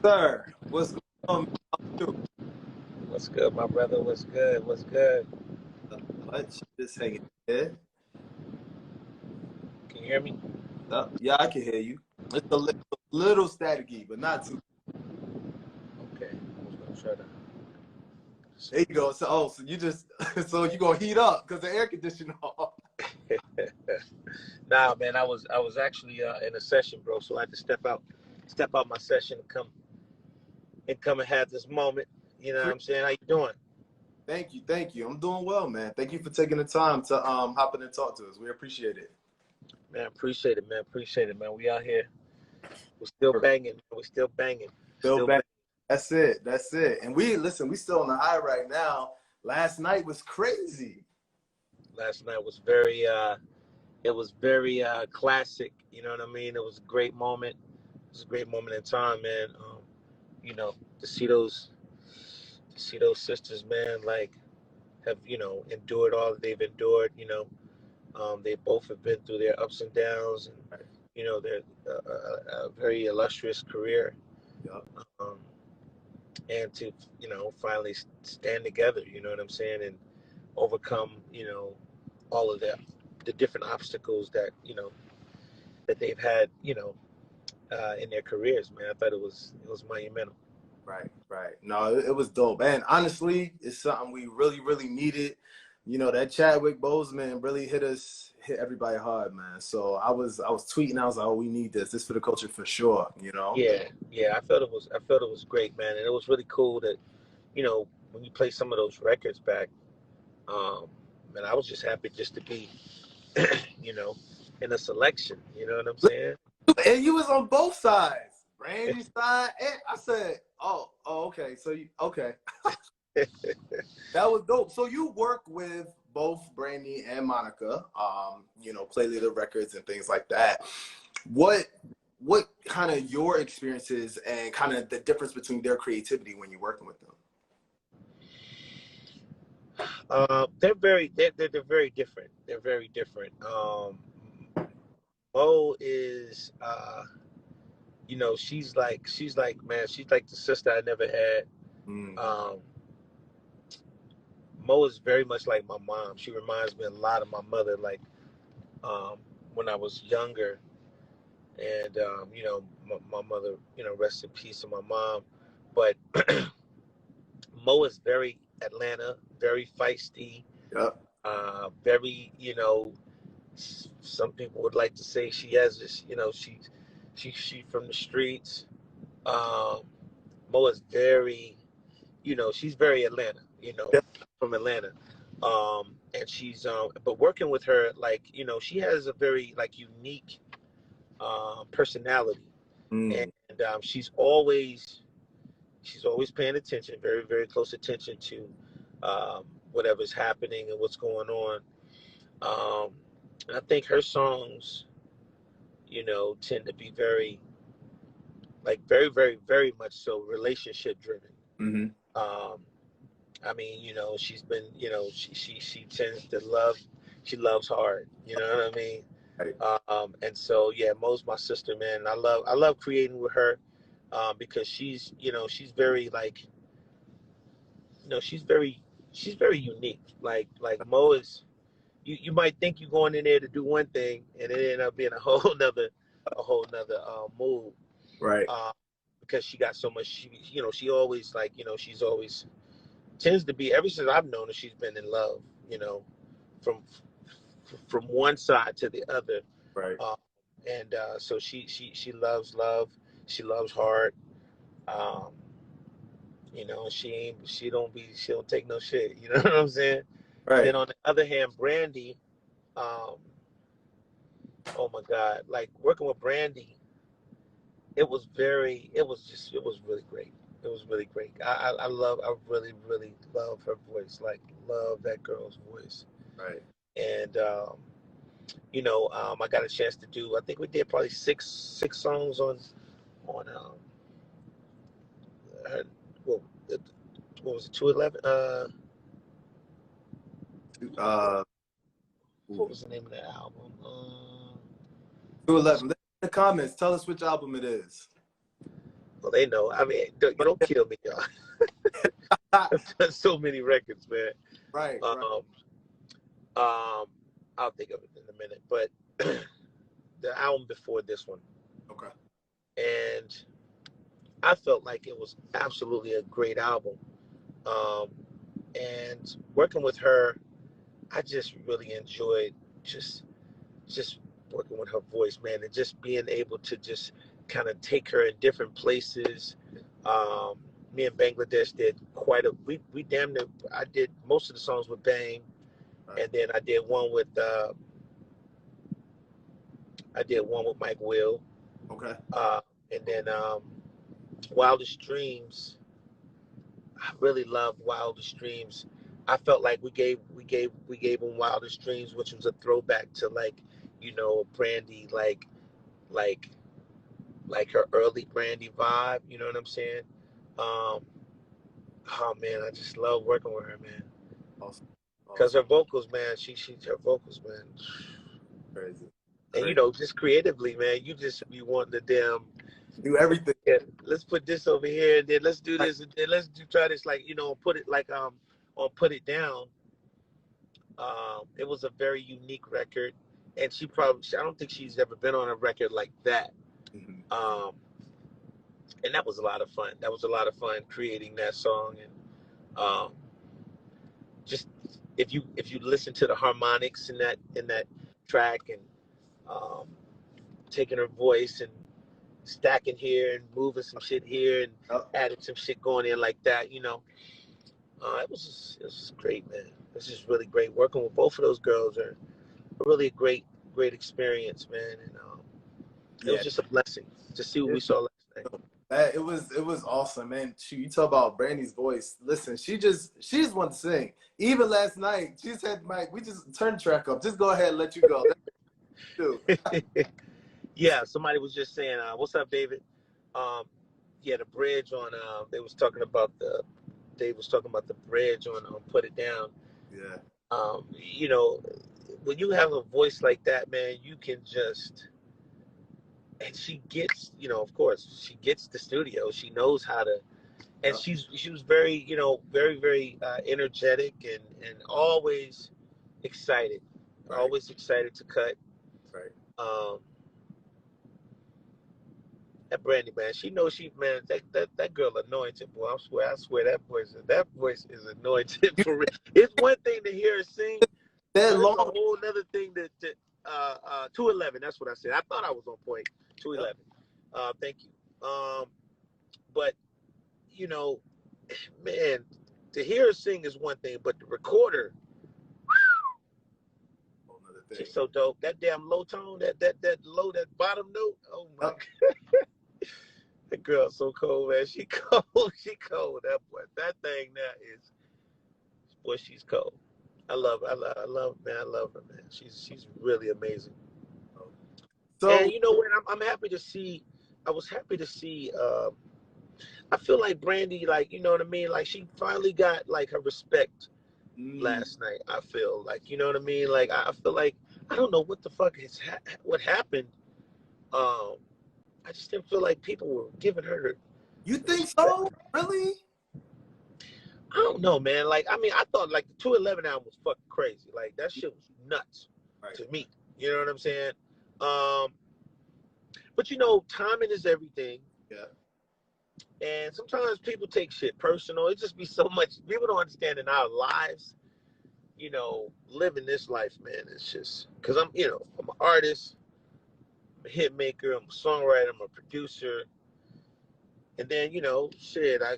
Sir, what's going on? What's good, my brother? What's good? What's good? Much just hanging here. Can you hear me? Yeah, I can hear you. It's a little staticky, but not too. Okay. I was gonna try to. There you go. So you just so you gonna heat up because the air conditioner off. Nah, man. I was actually in a session, bro. So I had to step out my session and come and have this moment. You know what I'm saying? How you doing? Thank you. I'm doing well, man. Thank you for taking the time to hop in and talk to us. We appreciate it. Man, appreciate it, man. Appreciate it, man. We out here. We're still banging. We're still banging. Still back. That's it. That's it. And we still on the high right now. Last night was crazy. Last night was very classic. You know what I mean? It was a great moment. It was a great moment in time, man. You know, to see those sisters, man, like have, endured all that they've endured, they both have been through their ups and downs, and, they're a very illustrious career. Yep. And to, finally stand together, you know what I'm saying, and overcome, all of the different obstacles that, that they've had, in their careers, man. I thought it was monumental. Right. No, it was dope. And honestly, it's something we really needed. You know, that Chadwick Boseman really hit everybody hard, man. So I was tweeting, I was like, oh, we need this. This for the culture for sure, you know? Yeah. I felt it was great, man. And it was really cool that, when you play some of those records back, man, I was just happy just to be, in a selection. You know what I'm saying? And you was on both sides. Brandy's side, and I said, oh, okay. So okay. That was dope. So you work with both Brandy and Monica, play leader records and things like that. What kind of your experiences and kind of the difference between their creativity when you're working with them? They're very different. They're very different. Mo is she's like man, she's like the sister I never had. Mo is very much like my mom. She reminds me a lot of my mother, like when I was younger. And my mother, rest in peace, and my mom. But Mo is very Atlanta, very feisty. Yep. Very, some people would like to say she has this, she from the streets. Mo is very, she's very Atlanta, Yep. from Atlanta. And she's but working with her, like, she has a very like unique personality. And she's always paying attention, very, very close attention to whatever's happening and what's going on. And I think her songs, tend to be very, very, very, very much so relationship driven. I mean, she's been, she tends to love, she loves hard, you know what I mean? Right. And so, yeah, Mo's my sister, man. I love creating with her, because she's, she's very like, she's very unique. Like Mo is, you might think you're going in there to do one thing, and it end up being a whole nother move. Right. Because she got so much, she always like, she's always tends to be, ever since I've known her, she's been in love, from one side to the other. Right. And so she loves love. She loves hard. She don't take no shit. You know what I'm saying? Right. Then on the other hand, Brandy, oh my God, like working with Brandy, it was really great. It was really great. I really, really love her voice. Like, love that girl's voice. Right. And I got a chance to do. I think we did probably six songs on her, what was it, 211? What was the name of that album? 211. In the comments, tell us which album it is. they know. I mean, you don't kill me, y'all. I've done so many records, man. Right. I'll think of it in a minute, but the album before this one. Okay. And I felt like it was absolutely a great album. And working with her, I just really enjoyed just working with her voice, man, and just being able to just kind of take her in different places. Me and Bangladesh did we damn near, I did most of the songs with Bang, and then I did one with Mike Will. Okay. And then Wildest Dreams. I really love Wildest Dreams. I felt like we gave him Wildest Dreams, which was a throwback to Brandy, like her early Brandy vibe. You know what I'm saying? Oh man, I just love working with her, man. Awesome. Because her vocals, man, her vocals, man. Crazy. And just creatively, man, you just be wanting to do everything. Yeah, let's put this over here, and then let's do this, and then try this, put it or Put It Down. It was a very unique record, and I don't think she's ever been on a record like that. Mm-hmm. And that was a lot of fun. That was a lot of fun creating that song, and just if you listen to the harmonics in that track, and taking her voice and stacking here and moving some shit here and adding some shit going in like that, it was just great, man. This is really great. Working with both of those girls are really a great experience, man. And it was just a blessing to see what we saw last night. It was awesome, man. You talk about Brandy's voice. Listen, she just wanted to sing. Even last night, she said, "Mike, we just turned the track up. Just go ahead and let you go." Yeah, somebody was just saying, "What's up, David?" Yeah, the bridge on. They was talking about the bridge on Put It Down. Yeah. When you have a voice like that, man, you can just. And she gets, of course, she gets the studio. She knows how to, and she was very, very, very energetic and always excited, always excited to cut. Right. That Brandy, man, she knows man, that girl anointed, boy. I swear that voice is anointed for real. It's one thing to hear her sing, but it's a whole other thing to 211. That's what I said. I thought I was on point. 211. Thank you. But man, to hear her sing is one thing, but the recorder, she's so dope. That damn low tone, that low, that bottom note. Oh my God. That girl's so cold, man. She cold. She cold. That boy. That thing there is, boy, she's cold. I love her, man. She's really amazing. So, and what? I'm happy to see. I was happy to see. I feel like Brandy, like, you know what I mean? Like, she finally got like her respect last night. I feel like, you know what I mean? Like, I feel like, I don't know what the fuck what happened. I just didn't feel like people were giving her. You think so? Really? I don't know, man. Like, I mean, I thought like the 211 album was fucking crazy. Like, that shit was nuts to me. You know what I'm saying? But timing is everything. Yeah. And sometimes people take shit personal. It just be so much. People don't understand in our lives, living this life, man. It's just because I'm an artist, I'm a hit maker, I'm a songwriter, I'm a producer. And then, shit, I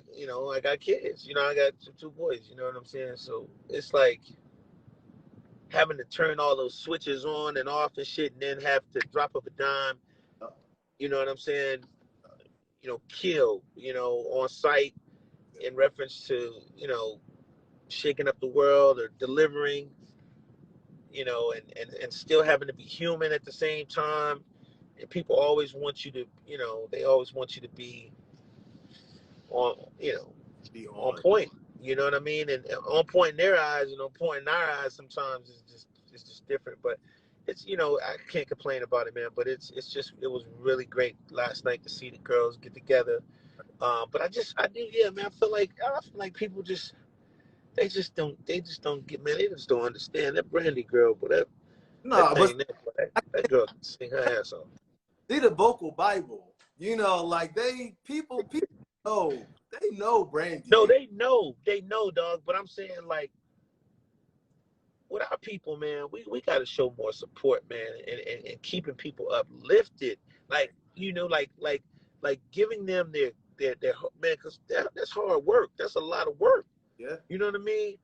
got kids. I got two boys, you know what I'm saying? So it's like having to turn all those switches on and off and shit, and then have to drop of a dime, you know what I'm saying? Kill, on site in reference to, shaking up the world or delivering, and still having to be human at the same time. And people always want you to, they always want you to be on, on point. You know what I mean? And on point in their eyes and on point in our eyes sometimes it's just different. But it's, I can't complain about it, man. But it was really great last night to see the girls get together. But I do, yeah, man. I feel like people they just don't get, man. They just don't understand that Brandy girl, but that No, but thing, that girl can sing her ass off. they the vocal Bible. You know, like people know, they know Brandy. No, they know, dog. But I'm saying, like, with our people, man, we got to show more support, man, and keeping people uplifted, like, like giving them their man, because that's hard work. That's a lot of work. Yeah. You know what I mean?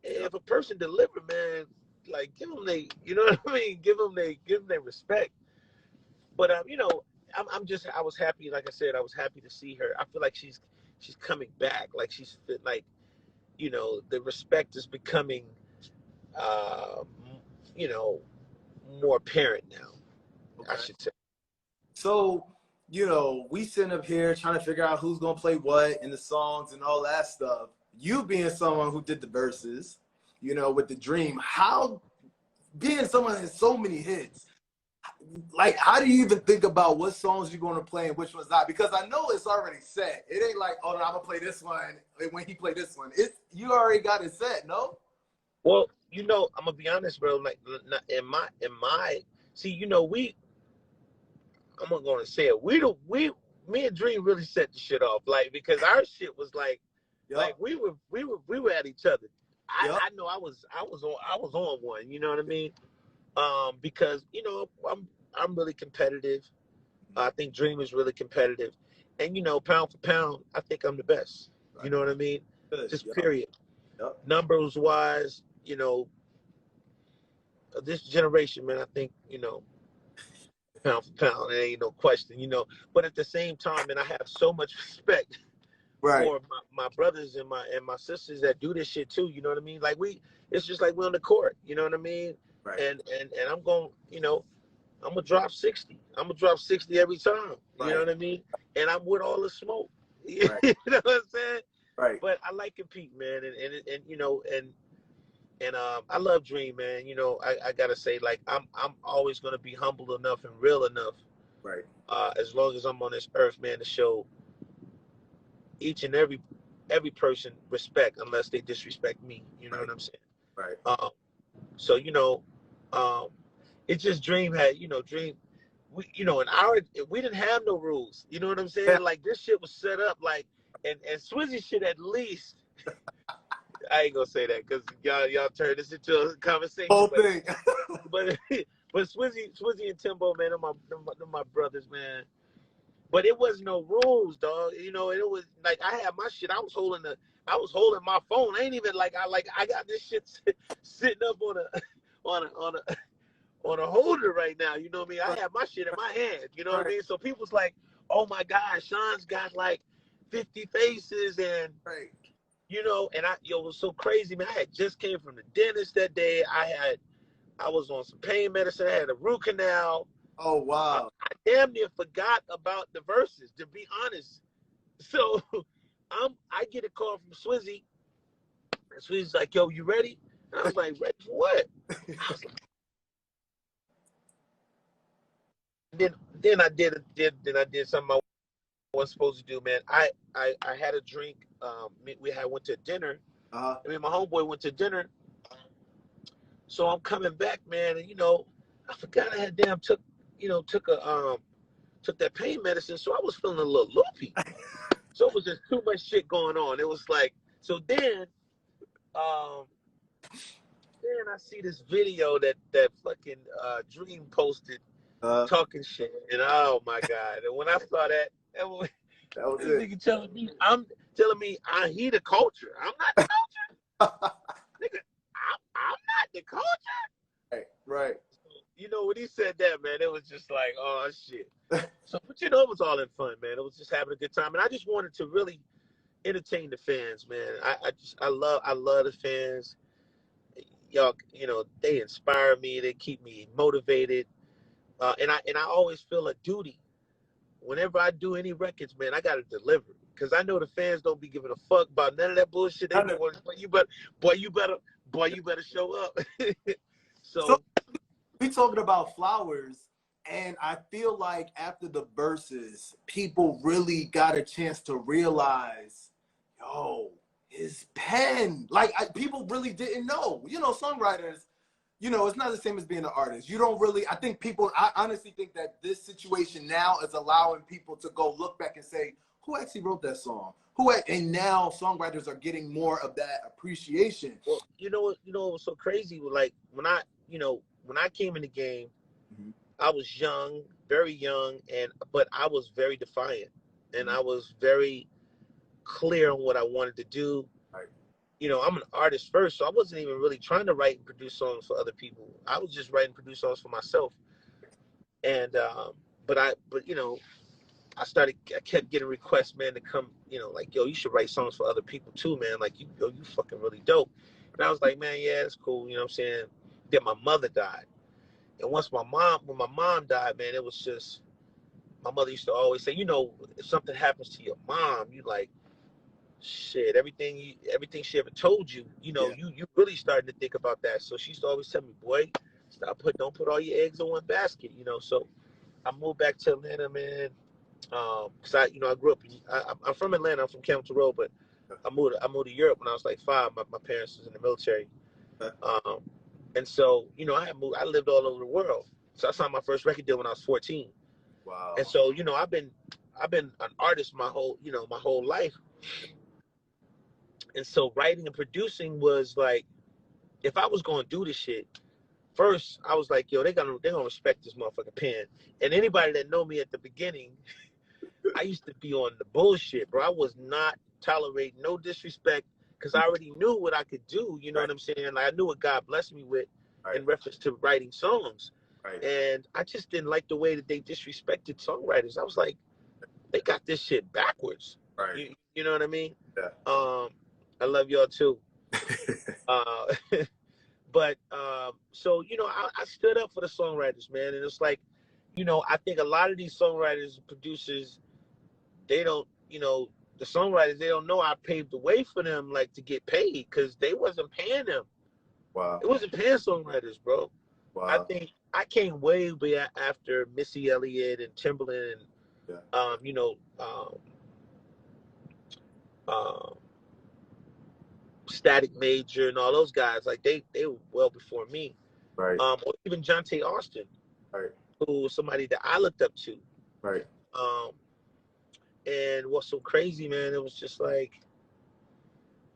Yeah. If a person deliver, man, like, give them you know what I mean? Give them their respect. But I was happy. Like I said, I was happy to see her. I feel like she's coming back. Like like, the respect is becoming, uh, you know, more apparent now. Okay. I should say. So, we sitting up here trying to figure out who's gonna play what in the songs and all that stuff. You being someone who did the verses, with the dream, how being someone that has so many hits, like, how do you even think about what songs you're gonna play and which ones not? Because I know it's already set. It ain't like, oh, no, I'm gonna play this one when he play this one. You already got it set, no? Well, I'm gonna be honest, bro. Like, in my see, I'm gonna say it. Me and Dream really set the shit off, like, because our shit was like, like we were at each other. I know I was on one. You know what I mean? Because I'm really competitive. I think Dream is really competitive, and pound for pound, I think I'm the best. Right. You know what I mean? Good. Just period. Yep. Numbers wise, this generation, man, I think pound for pound, there ain't no question. But at the same time, man, I have so much respect. Right. For my brothers and my sisters that do this shit too. You know what I mean? Like, it's just like we're on the court. You know what I mean? Right. And I'm going, I'm gonna drop 60. I'm gonna drop 60 every time. Right. You know what I mean? And I'm with all the smoke. Right. You know what I'm saying? Right. But I like competing, man, and I love Dream, man. I gotta say, like, I'm always gonna be humble enough and real enough. Right. As long as I'm on this earth, man, to show each and every person respect, unless they disrespect me. You know what I'm saying? Right. So it's just Dream had, Dream. We didn't have no rules. You know what I'm saying? Yeah. Like, this shit was set up like, and Swizzy shit at least. I ain't gonna say that because y'all turned this into a conversation. Whole thing. but Swizzy and Timbo, man, they're my brothers, man. But it was no rules, dog. It was like, I had my shit. I was holding my phone. I ain't even like, I got this shit sitting up on a holder right now. You know what I mean? I have my shit in my hand. You know what I mean? So people's like, oh my God, Sean's got like 50 faces, and and it was so crazy, man. I had just came from the dentist that day. I was on some pain medicine. I had a root canal. Oh, wow. I damn near forgot about the verses, to be honest. So I get a call from Swizzy, and Swizzy's like, yo, you ready? And I was like, ready for what? I was like, then I did something I wasn't supposed to do, man. I had a drink. We went to dinner. I mean, my homeboy went to dinner. So I'm coming back, man, and I forgot I had took that pain medicine, so I was feeling a little loopy. So it was just too much shit going on. It was like, so then I see this video that fucking Dream posted, talking shit, and oh my God! And when I saw that was it. Nigga telling me he the culture. I'm not the culture. Nigga, I'm not the culture. Right. When he said that, man, it was just like, oh shit. So, but it was all in fun, man. It was just having a good time, and I just wanted to really entertain the fans, man. I love the fans. Y'all, they inspire me. They keep me motivated, and I always feel a duty. Whenever I do any records, man, I gotta deliver, because I know the fans don't be giving a fuck about none of that bullshit. They know, you better show up. So we talking about Flowers, And I feel like after the Versus, people really got a chance to realize, yo, his pen. Like, people really didn't know. You know, songwriters, you know, it's not the same as being an artist. You don't really, I honestly think that this situation now is allowing people to go look back and say, who actually wrote that song? And now songwriters are getting more of that appreciation. Well, you know what was so crazy? Like, when I came in the game, mm-hmm. I was young, very young, but I was very defiant, and mm-hmm. I was very clear on what I wanted to do. Right. You know, I'm an artist first, so I wasn't even really trying to write and produce songs for other people. I was just writing and produce songs for myself. And but you know, I kept getting requests, man, to come, you know, like, yo, you should write songs for other people too, man. Like, you fucking really dope. And I was like, man, yeah, that's cool. You know what I'm saying? Then my mother died. And when my mom died, man, it was just, my mother used to always say, you know, if something happens to your mom, you like, shit, everything she ever told you, you know, yeah. you really starting to think about that. So she used to always tell me, boy, don't put all your eggs in one basket, you know. So I moved back to Atlanta, man. Cause I grew up. I'm from Atlanta. I'm from Campbell Road, but I moved to Europe when I was like 5. My parents was in the military, and so you know I lived all over the world. So I signed my first record deal when I was 14. Wow. And so you know I've been an artist my whole life. And so writing and producing was like, if I was going to do this shit, first I was like, yo, they're gonna respect this motherfucking pen. And anybody that know me at the beginning, I used to be on the bullshit, bro. I was not tolerating no disrespect because I already knew what I could do. You know what I'm saying? Like, I knew what God blessed me with in reference to writing songs. Right. And I just didn't like the way that they disrespected songwriters. I was like, they got this shit backwards. Right. You know what I mean? Yeah. I love y'all too. But so you know, I stood up for the songwriters, man, and it's like, you know, I think a lot of these songwriters and producers, they don't, you know, the songwriters, they don't know I paved the way for them, like, to get paid, because they wasn't paying them. Wow. It wasn't paying songwriters, bro. Wow. I think I came way after Missy Elliott and Timbaland and you know, Static Major and all those guys. Like, they were well before me. Right. Or even Jonte Austin, right, who was somebody that I looked up to. Right. And what's so crazy, man, it was just like,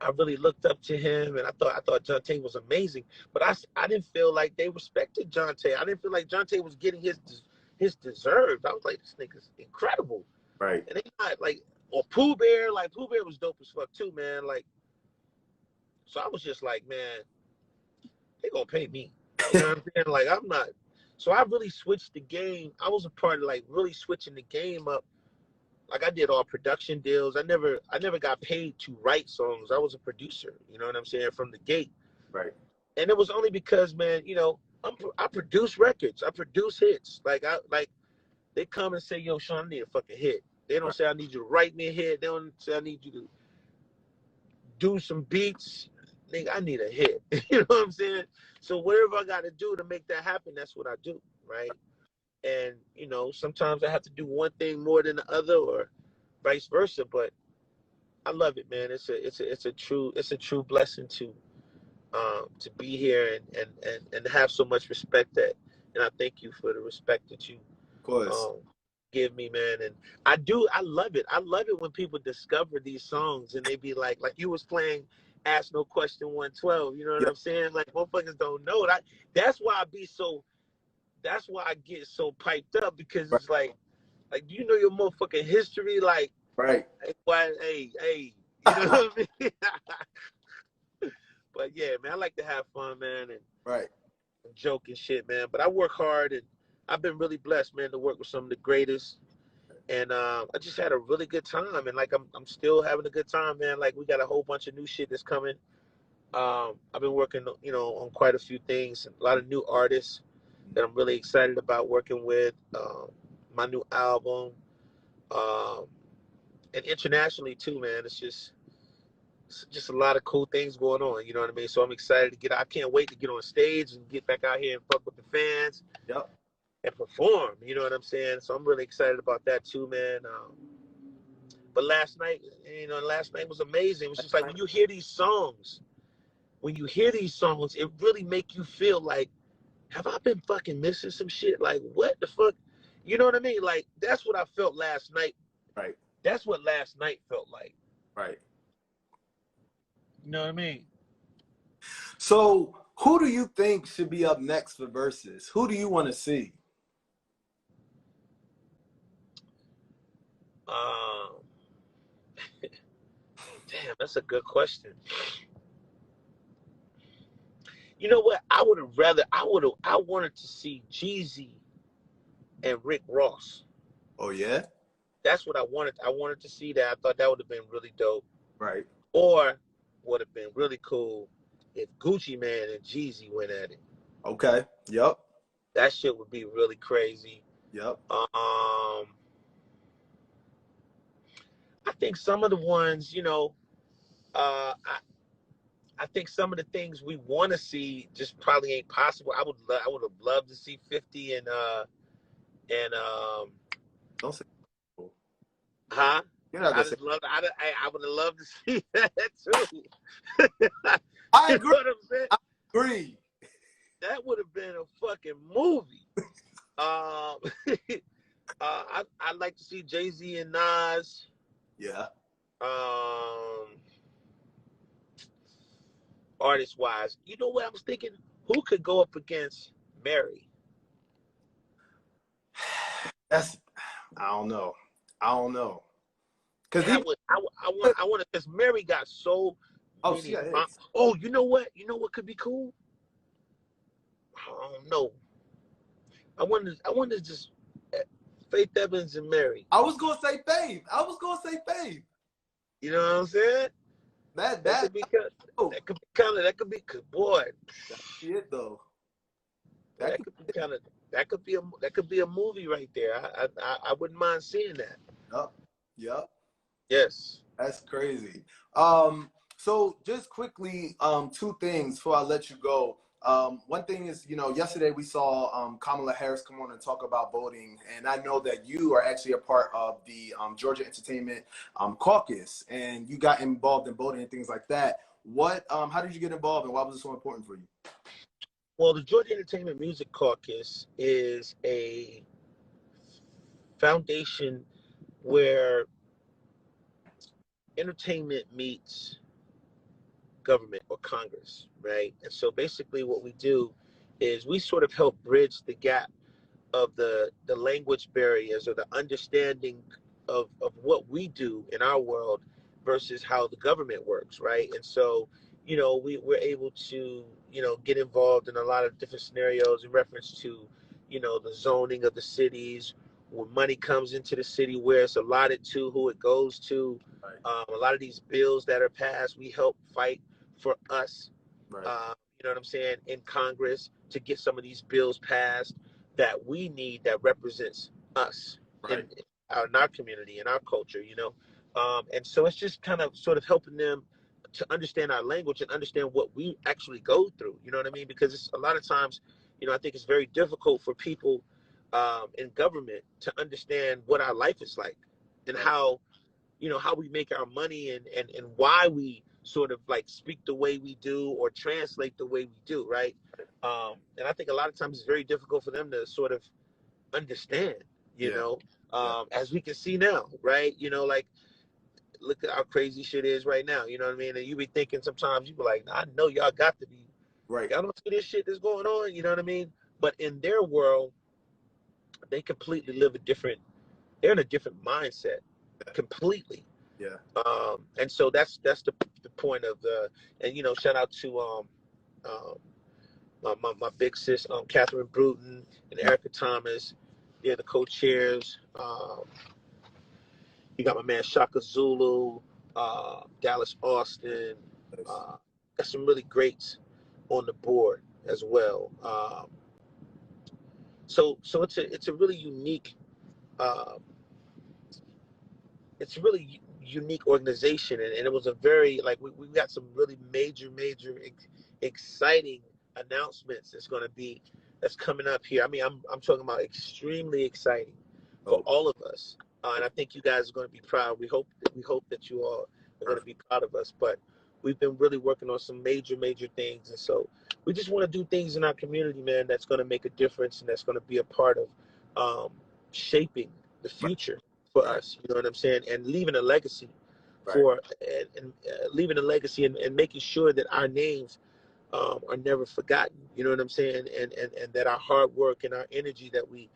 I really looked up to him, and I thought Jonte was amazing. But I didn't feel like they respected Jonte. I didn't feel like Jonte was getting his deserved. I was like, this nigga's incredible. Right. And they not like, or Pooh Bear, like Pooh Bear was dope as fuck too, man. Like, so I was just like, man, they gonna pay me. You know what I'm saying? Like, I'm not. So I really switched the game. I was a part of, like, really switching the game up. Like, I did all production deals. I never got paid to write songs. I was a producer, you know what I'm saying, from the gate. Right. And it was only because, man, you know, I produce records. I produce hits. Like, they come and say, yo, Sean, I need a fucking hit. They don't say I need you to write me a hit. They don't say I need you to do some beats. Nigga, I need a hit. You know what I'm saying? So whatever I got to do to make that happen, that's what I do, right? And, you know, sometimes I have to do one thing more than the other, or vice versa. But I love it, man. It's a true blessing to be here and have so much respect and I thank you for the respect that you give me, man. And I love it. I love it when people discover these songs and they be like you was playing Ask No Question 112. You know what I'm saying? Like, motherfuckers don't know that. That's why I get so piped up, because it's like, do you know your motherfucking history? Like, right. Hey, you know what I mean? But yeah, man, I like to have fun, man, and joke and shit, man. But I work hard, and I've been really blessed, man, to work with some of the greatest. And I just had a really good time, and like I'm still having a good time, man. Like, we got a whole bunch of new shit that's coming. I've been working, you know, on quite a few things, a lot of new artists that I'm really excited about working with. My new album, and internationally too, man. It's just a lot of cool things going on. You know what I mean? So I'm excited to I can't wait to get on stage and get back out here and fuck with the fans. Yep. and perform. You know what I'm saying? So I'm really excited about that too, man. But last night, last night was amazing. It was just like when you hear these songs, it really make you feel like, have I been fucking missing some shit? Like, what the fuck? You know what I mean? Like, that's what I felt last night. Right. That's what last night felt like. Right. You know what I mean? So, who do you think should be up next for Versus? Who do you want to see? Damn, that's a good question. You know what? I wanted to see Jeezy and Rick Ross. Oh yeah? That's what I wanted. I wanted to see that. I thought that would have been really dope. Right. Or would have been really cool if Gucci Man and Jeezy went at it. Okay. Yep. That shit would be really crazy. Yep. I think some of the ones, I think some of the things we want to see just probably ain't possible. I would have loved to see 50 and Don't say. huh? You're not gonna say. I would have loved to see that too. I You agree. know what I'm saying? I agree. That would have been a fucking movie. I'd like to see Jay-Z and Nas. Yeah. Artist wise, you know what I was thinking? Who could go up against Mary? I don't know. Because I want to, because Mary got so many. Oh, you know what? You know what could be cool? I don't know. I want to just Faith Evans and Mary. I was gonna say Faith. You know what I'm saying? That could be good, boy. That's it though. That could be a movie right there. I wouldn't mind seeing that. Yep. Yes. That's crazy. So just quickly, two things before I let you go. One thing is, yesterday we saw Kamala Harris come on and talk about voting, and I know that you are actually a part of the Georgia Entertainment Caucus, and you got involved in voting and things like that. How did you get involved, and why was it so important for you? Well, the Georgia Entertainment Music Caucus is a foundation where entertainment meets government or Congress, right? And so basically what we do is we sort of help bridge the gap of the language barriers or the understanding of what we do in our world versus how the government works, right? And so, we're able to, get involved in a lot of different scenarios in reference to, the zoning of the cities, when money comes into the city, where it's allotted to, who it goes to. Right. A lot of these bills that are passed, we help fight for us, Right. you know what I'm saying, in Congress to get some of these bills passed that we need that represents us in our community, in our culture, and so it's just kind of sort of helping them to understand our language and understand what we actually go through, you know what I mean? Because it's a lot of times, I think it's very difficult for people in government to understand what our life is like and how we make our money and why we sort of like speak the way we do or translate the way we do, right? And I think a lot of times it's very difficult for them to sort of understand, as we can see now, right? Like, look at how crazy shit is right now, you know what I mean? And you be thinking sometimes, you be like, I know y'all got to be, right. Y'all don't see this shit that's going on, you know what I mean? But in their world, they completely live they're in a different mindset, completely. Yeah. And so that's the point of and shout out to my big sis, Catherine Bruton and Erica Thomas. They're the co-chairs. You got my man Shaka Zulu, Dallas Austin. Got some really greats on the board as well. So it's a really unique unique organization, and it was a very we got some really major exciting announcements that's going to be that's coming up here. I mean, I'm talking about extremely exciting for Oh, all of us, and I think you guys are going to be proud. We hope that you all are going to perfect. be proud of us. But we've been really working on some major things, and so we just want to do things in our community, man. That's going to make a difference, and that's going to be a part of shaping the Right, future for right, us. You know what I'm saying? And leaving a legacy right. leaving a legacy and making sure that our names are never forgotten. You know what I'm saying? And that our hard work and our energy that we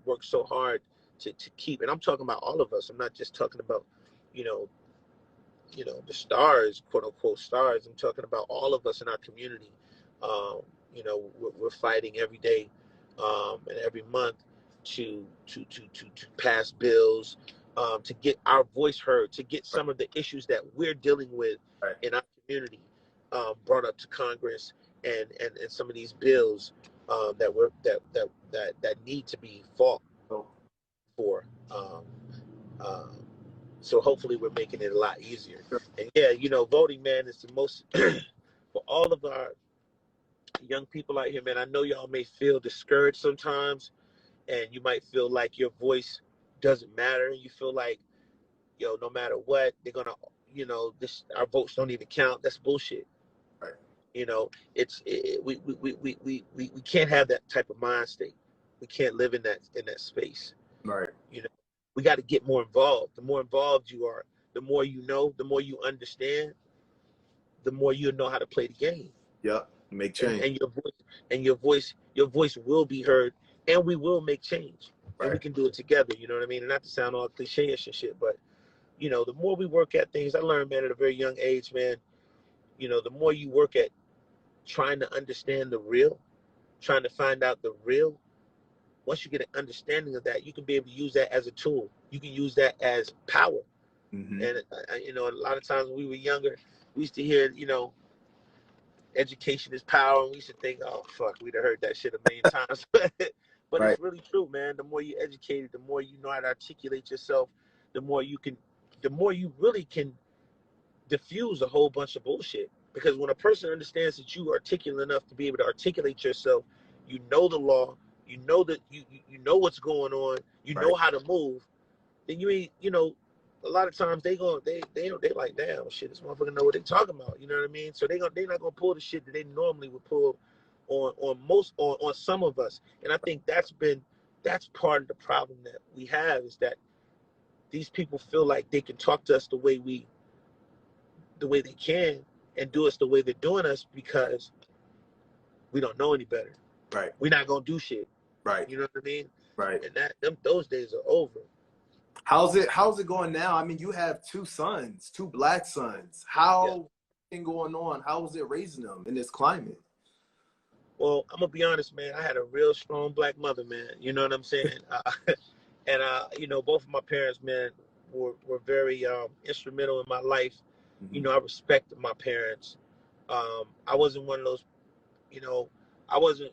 work so hard to keep. And I'm talking about all of us. I'm not just talking about, you know, the stars, quote unquote stars. I'm talking about all of us in our community. Um, we're fighting every day and every month to pass bills, to get our voice heard, to get some of the issues that we're dealing with Right. in our community brought up to Congress, and some of these bills that need to be fought So, for. Um, so hopefully we're making it a lot easier. sure. And yeah, voting, man, is the most for all of our young people out here, man. I know y'all may feel discouraged sometimes, and you might feel like your voice doesn't matter. You feel like, no matter what, they're gonna, this our votes don't even count. That's bullshit. Right, We can't have that type of mind state. We can't live in that space. right. You know, we got to get more involved. The more involved you are, the more you know, the more you understand, the more you know how to play the game. Yep. Make And, change. and your voice will be heard, and we will make change, and we Right. can do it together. You know what I mean? And not to sound all cliche-ish and shit, but the more we work at things, I learned, man, at a very young age, man. The more you work at trying to understand the real, trying to find out the real. Once you get an understanding of that, you can be able to use that as a tool. You can use that as power. Mm-hmm. And a lot of times when we were younger, we used to hear, education is power, and we used to think, oh fuck, we'd have heard that shit a million times. But Right, it's really true, man. The more you educated, the more you know how to articulate yourself, the more you really can diffuse a whole bunch of bullshit. Because when a person understands that you are articulate enough to be able to articulate yourself, you know the law, you know that you know what's going on, you right, know how to move, then you ain't, a lot of times they like, damn shit, this motherfucker know what they talking about. You know what I mean? So they not gonna pull the shit that they normally would pull on some of us. And I think that's part of the problem that we have, is that these people feel like they can talk to us the way they can, and do us the way they're doing us, because we don't know any better. right, We're not gonna do shit. right, You know what I mean? right. And those days are over. How's it going now? I mean, you have two sons, two black sons. Yeah. How thing going on? How is it raising them in this climate? Well, I'm gonna be honest, man. I had a real strong black mother, man. You know what I'm saying? And both of my parents, man, were very instrumental in my life. Mm-hmm. I respected my parents. I wasn't one of those, you know, I wasn't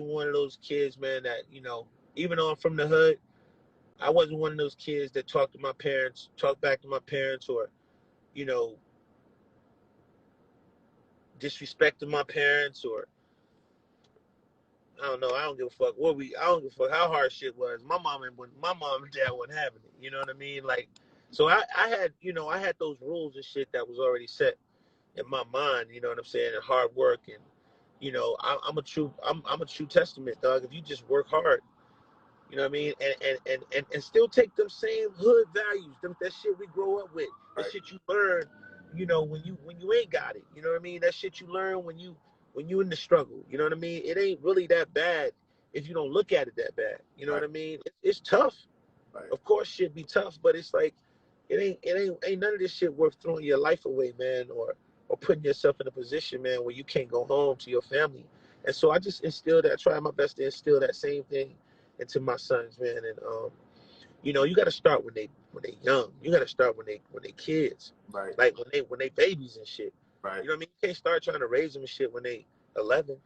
one of those kids, man, that, even though I'm from the hood, I wasn't one of those kids that talked back to my parents, or, you know, disrespected my parents, or I don't know. I don't give a fuck I don't give a fuck how hard shit was. My mom and dad wasn't having it. You know what I mean? Like, so I had those rules and shit that was already set in my mind. You know what I'm saying? And hard work, and I'm a true testament, dog. If you just work hard, you know what I mean, and still take them same hood values, that shit we grow up with, that Right, shit you learn, when you ain't got it. You know what I mean? That shit you learn when you in the struggle. You know what I mean? It ain't really that bad if you don't look at it that bad. You know right, what I mean? It's tough. right, Of course, shit be tough, but it's like it ain't none of this shit worth throwing your life away, man, or putting yourself in a position, man, where you can't go home to your family. And so I just try my best to instill that same thing into my sons, man. And you got to start when they young. You got to start when they kids, right, like when they babies and shit. right. You know what I mean? You can't start trying to raise them and shit when they 11.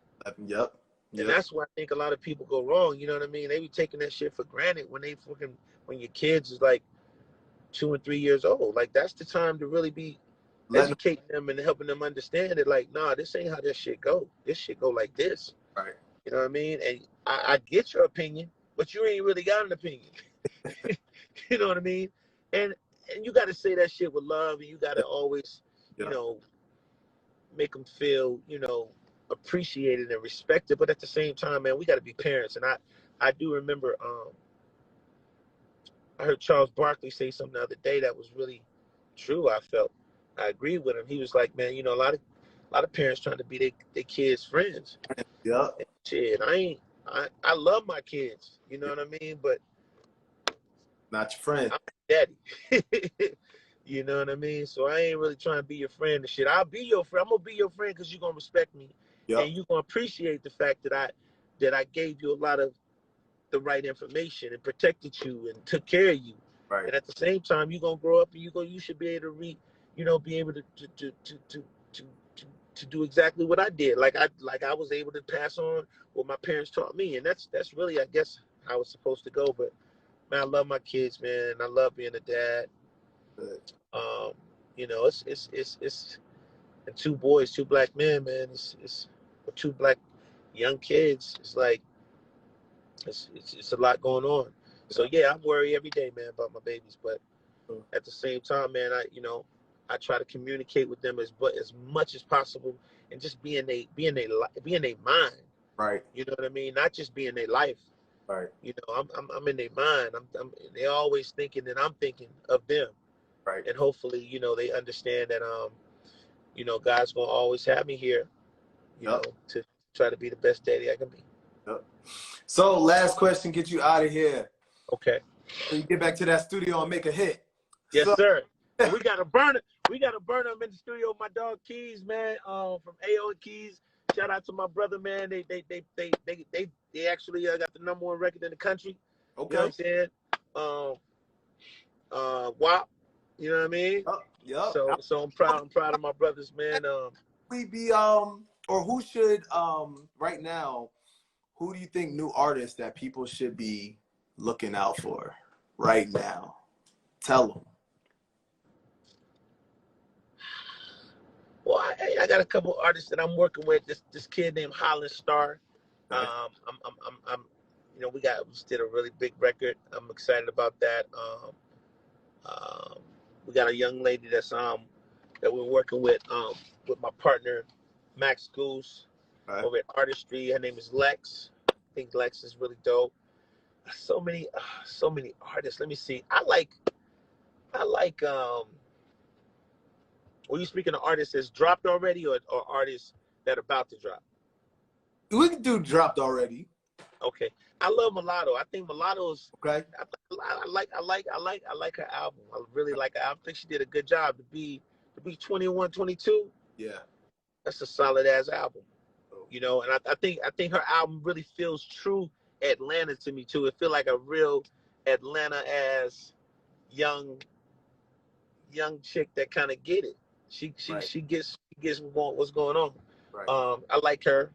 Yep, And yep. that's where I think a lot of people go wrong. You know what I mean? They be taking that shit for granted when your kids is like 2 and 3 years old. Like, that's the time to really be Letting them, educating them and helping them understand it. Like, nah, this ain't how this shit go. This shit go like this. right. You know what I mean? And I get your opinion, but you ain't really got an opinion. You know what I mean? And you got to say that shit with love, and you got to always, you know, make them feel, you know, appreciated and respected. But at the same time, man, we got to be parents. And I do remember, I heard Charles Barkley say something the other day that was really true. I agree with him. He was like, man, you know, a lot of parents trying to be their kids' friends. Yeah. Shit, I love my kids. You know what I mean? But not your friend. I'm daddy. You know what I mean? So I ain't really trying to be your friend and shit. I'll be your friend. I'm gonna be your friend because you're gonna respect me. Yep. And you're gonna appreciate the fact that I gave you a lot of the right information and protected you and took care of you. Right. And at the same time, you're gonna grow up and you should be able to be able to do exactly what I did. Like I was able to pass on what my parents taught me. And that's really, I guess, how it's supposed to go. But man, I love my kids, man. I love being a dad. You know, it's and two boys, two black men, man. It's two black young kids. It's like it's a lot going on. So yeah, I worry every day, man, about my babies. But at the same time, man, I try to communicate with them as much as possible, and just be in their mind. Right. You know what I mean? Not just be in their life. Right. You know, I'm in their mind. They're always thinking that I'm thinking of them. Right. And hopefully, you know, they understand that you know, God's gonna always have me here, you know, to try to be the best daddy I can be. Yep. So last question, get you out of here. Okay. So you get back to that studio and make a hit. Yes, sir. We gotta burn it. We gotta burn them in the studio with my dog Keys, man. From AO Keys. Shout out to my brother, man. They actually got the #1 record in the country. Okay. You know what I'm saying? WAP. You know what I mean? Yeah. So I'm proud of my brothers, man. We be or who should right now, who do you think new artists that people should be looking out for right now? Tell them. Well, I got a couple artists that I'm working with. This kid named Holland Star. I'm you know, we just did a really big record. I'm excited about that. We got a young lady that we're working with my partner Max Goose over at Artistry. Her name is Lex. I think Lex is really dope. So many artists. Let me see. I like were you speaking of artists that's dropped already or artists that are about to drop? We can do dropped already. Okay. I love Mulatto. I think Mulatto's okay. I like her album. I really like her album. I think she did a good job to be 21, 22. Yeah. That's a solid ass album. You know, and I think her album really feels true Atlanta to me too. It feel like a real Atlanta ass young chick that kind of get it. She gets what's going on. Right. I like her.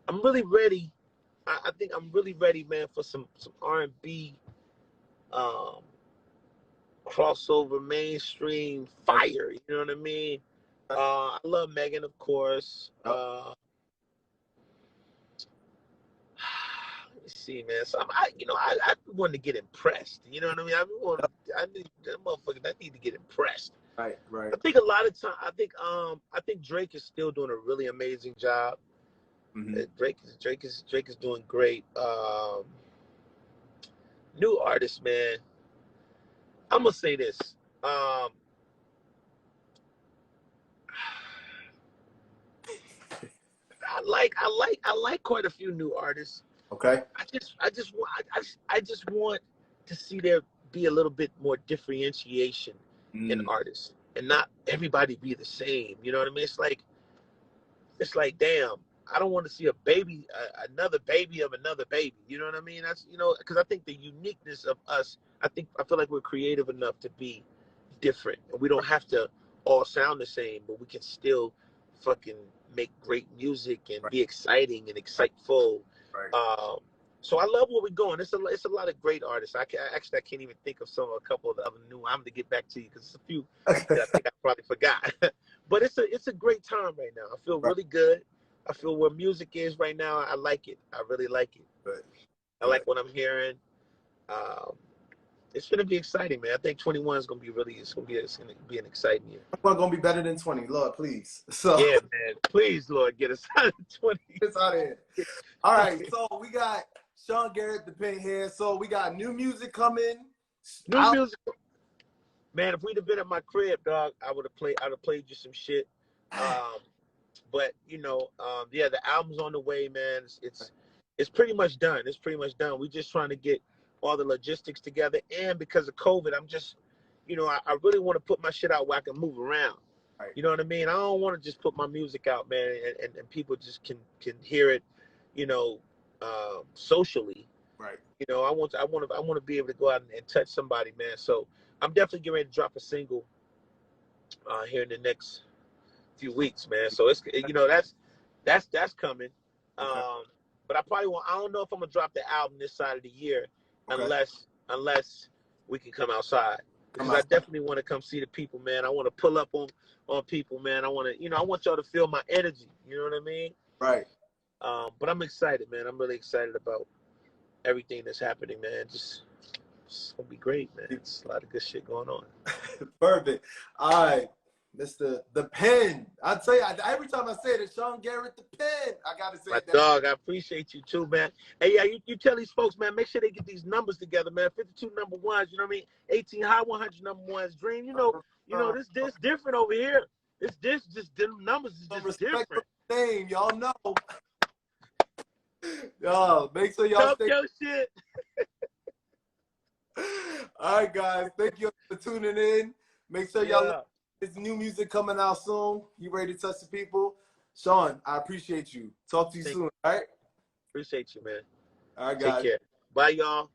I'm really ready. I think I'm really ready, man, for some R&B crossover mainstream fire. You know what I mean? I love Megan, of course. Let me see, man. So I wanted to get impressed. You know what I mean? I need to get impressed. Right. I think a lot of time. I think Drake is still doing a really amazing job. Mm-hmm. Drake is doing great. New artists, man. I'm gonna say this. I like quite a few new artists. Okay. I just want to see there be a little bit more differentiation in artists and not everybody be the same. You know what I mean? It's like damn. I don't want to see another baby of another baby. You know what I mean? That's, you know, because I think the uniqueness of us, I feel like we're creative enough to be different. And we don't have to all sound the same, but we can still fucking make great music and be exciting and exciteful. Right. So I love where we're going. It's a lot of great artists. I can't even think of a couple of the other new. I'm going to get back to you because it's a few that I think I probably forgot. but it's a great time right now. I feel really good. I feel where music is right now. I like it. I really like it. Right. I like what I'm hearing. It's gonna be exciting, man. I think 21 is gonna be an exciting year. We're gonna be better than 20, Lord, please. So yeah, man. Please, Lord, get us out of 20. It's out of here. All right, so we got Sean Garrett, the pen here. So we got new music coming. New music. Man, if we'd have been at my crib, dog, I'd have played you some shit. But you know, yeah, the album's on the way, man. It's pretty much done. It's pretty much done. We're just trying to get all the logistics together. And because of COVID, I'm just, you know, I really want to put my shit out where I can move around. Right. You know what I mean? I don't want to just put my music out, man, and people just can hear it, you know, socially. Right. You know, I want to be able to go out and touch somebody, man. So I'm definitely getting ready to drop a single here in the next few weeks, man. So it's, you know, that's coming. Okay. But I don't know if I'm gonna drop the album this side of the year, unless we can come outside. Because I definitely want to come see the people, man. I want to pull up on people, man. I want y'all to feel my energy. You know what I mean? Right. But I'm excited, man. I'm really excited about everything that's happening, man. It's gonna be great, man. It's a lot of good shit going on. Perfect. All right. Mr. The Pen. I tell you, every time I say it, it's Sean Garrett, the Pen. I gotta say that. Dog, I appreciate you too, man. Hey, yeah, you tell these folks, man, make sure they get these numbers together, man. 52 number ones, you know what I mean? 18 high 100 number ones. Dream, you know, this different over here. It's just the numbers is just different. Name, y'all know. Yo, make sure y'all talk your shit. All right, guys. Thank you for tuning in. Make sure y'all. There's new music coming out soon. You ready to touch the people? Sean, I appreciate you. Talk to you soon, all right? Appreciate you, man. All right, guys. Take care. Bye, y'all.